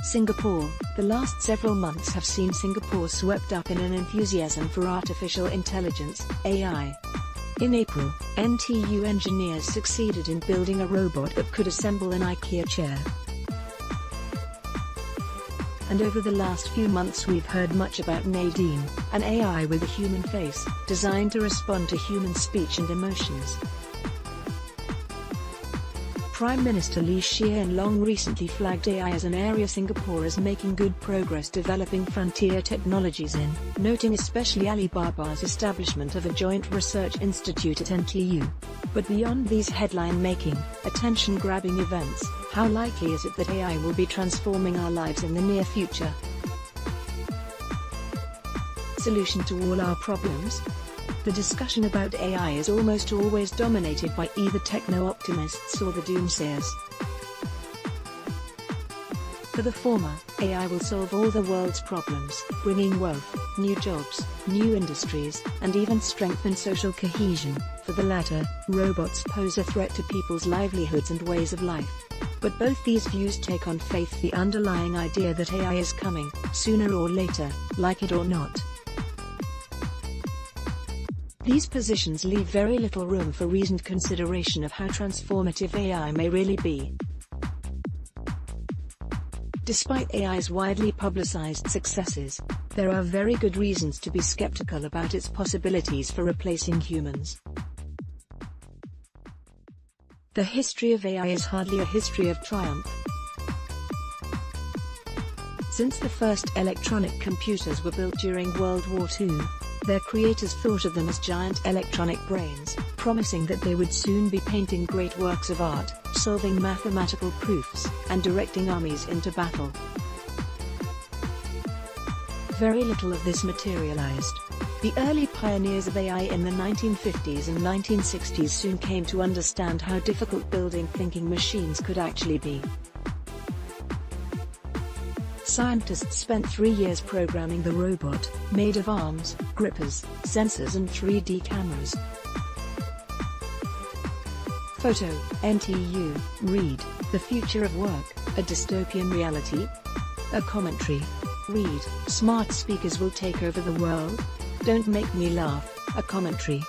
Singapore. The last several months have seen Singapore swept up in an enthusiasm for artificial intelligence, AI. In April, NTU engineers succeeded in building a robot that could assemble an IKEA chair. And over the last few months we've heard much about Nadine, an AI with a human face, designed to respond to human speech and emotions. Prime Minister Lee Hsien Loong recently flagged AI as an area Singapore is making good progress developing frontier technologies in, noting especially Alibaba's establishment of a joint research institute at NTU. But beyond these headline-making, attention-grabbing events, how likely is it that AI will be transforming our lives in the near future? Solution to all our problems? The discussion about AI is almost always dominated by either techno-optimists or the doomsayers. For the former, AI will solve all the world's problems, bringing wealth, new jobs, new industries, and even strengthen social cohesion. For the latter, robots pose a threat to people's livelihoods and ways of life. But both these views take on faith the underlying idea that AI is coming, sooner or later, like it or not. These positions leave very little room for reasoned consideration of how transformative AI may really be. Despite AI's widely publicized successes, there are very good reasons to be skeptical about its possibilities for replacing humans. The history of AI is hardly a history of triumph. Since the first electronic computers were built during World War II, their creators thought of them as giant electronic brains, promising that they would soon be painting great works of art, solving mathematical proofs, and directing armies into battle. Very little of this materialized. The early pioneers of AI in the 1950s and 1960s soon came to understand how difficult building thinking machines could actually be. Scientists spent 3 years programming the robot, made of arms, grippers, sensors and 3D cameras. Photo, NTU, read, The Future of Work, A Dystopian Reality? A commentary. Read, Smart speakers will take over the world? Don't make me laugh, a commentary.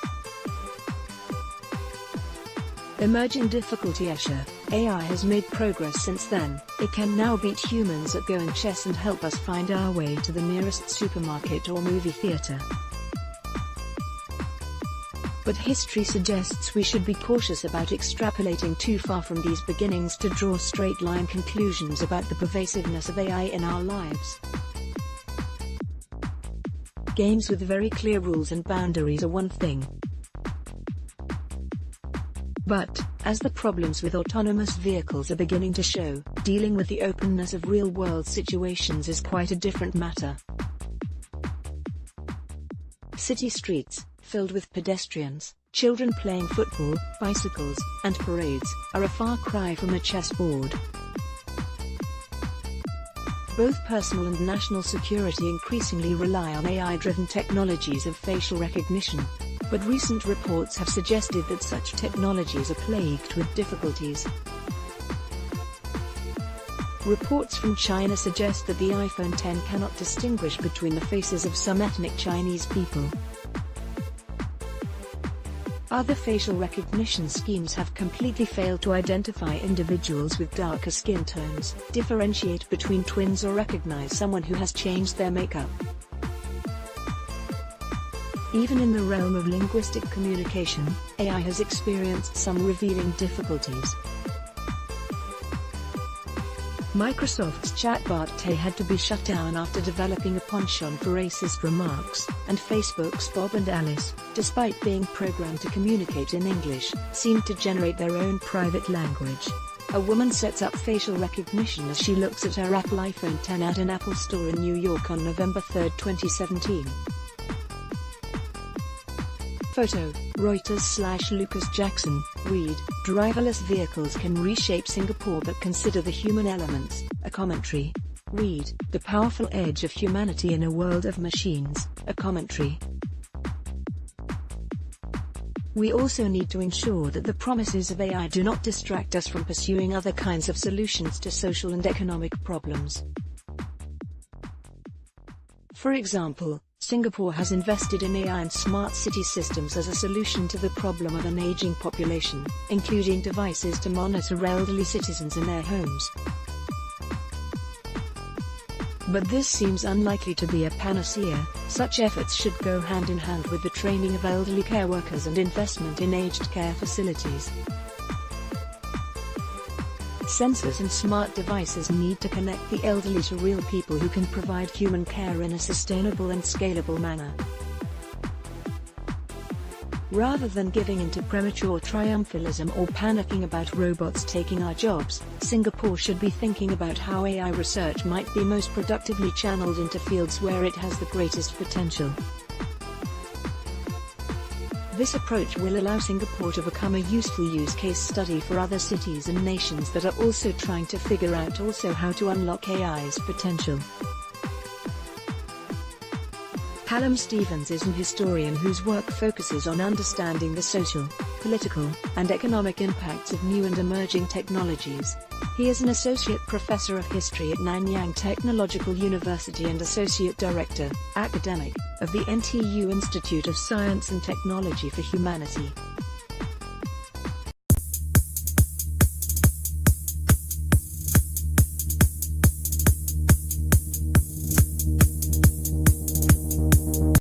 Emerging difficulty Escher, AI has made progress since then. It can now beat humans at Go and chess and help us find our way to the nearest supermarket or movie theater. But history suggests we should be cautious about extrapolating too far from these beginnings to draw straight-line conclusions about the pervasiveness of AI in our lives. Games with very clear rules and boundaries are one thing. But, as the problems with autonomous vehicles are beginning to show, dealing with the openness of real-world situations is quite a different matter. City streets, filled with pedestrians, children playing football, bicycles, and parades, are a far cry from a chessboard. Both personal and national security increasingly rely on AI-driven technologies of facial recognition. But recent reports have suggested that such technologies are plagued with difficulties. Reports from China suggest that the iPhone X cannot distinguish between the faces of some ethnic Chinese people. Other facial recognition schemes have completely failed to identify individuals with darker skin tones, differentiate between twins or recognize someone who has changed their makeup. Even in the realm of linguistic communication, AI has experienced some revealing difficulties. Microsoft's chatbot Tay had to be shut down after developing a penchant for racist remarks, and Facebook's Bob and Alice, despite being programmed to communicate in English, seemed to generate their own private language. A woman sets up facial recognition as she looks at her Apple iPhone X at an Apple store in New York on November 3, 2017. Photo, Reuters/Lucas Jackson, read, Driverless vehicles can reshape Singapore but consider the human elements, a commentary. Read, The Powerful Edge of Humanity in a World of Machines, a commentary. We also need to ensure that the promises of AI do not distract us from pursuing other kinds of solutions to social and economic problems. For example, Singapore has invested in AI and smart city systems as a solution to the problem of an aging population, including devices to monitor elderly citizens in their homes. But this seems unlikely to be a panacea. Such efforts should go hand in hand with the training of elderly care workers and investment in aged care facilities. Sensors and smart devices need to connect the elderly to real people who can provide human care in a sustainable and scalable manner. Rather than giving into premature triumphalism or panicking about robots taking our jobs, Singapore should be thinking about how AI research might be most productively channeled into fields where it has the greatest potential. This approach will allow Singapore to become a useful use case study for other cities and nations that are also trying to figure out how to unlock AI's potential. Callum Stevens is an historian whose work focuses on understanding the social, political, and economic impacts of new and emerging technologies. He is an associate professor of history at Nanyang Technological University and associate director, academic, of the NTU Institute of Science and Technology for Humanity.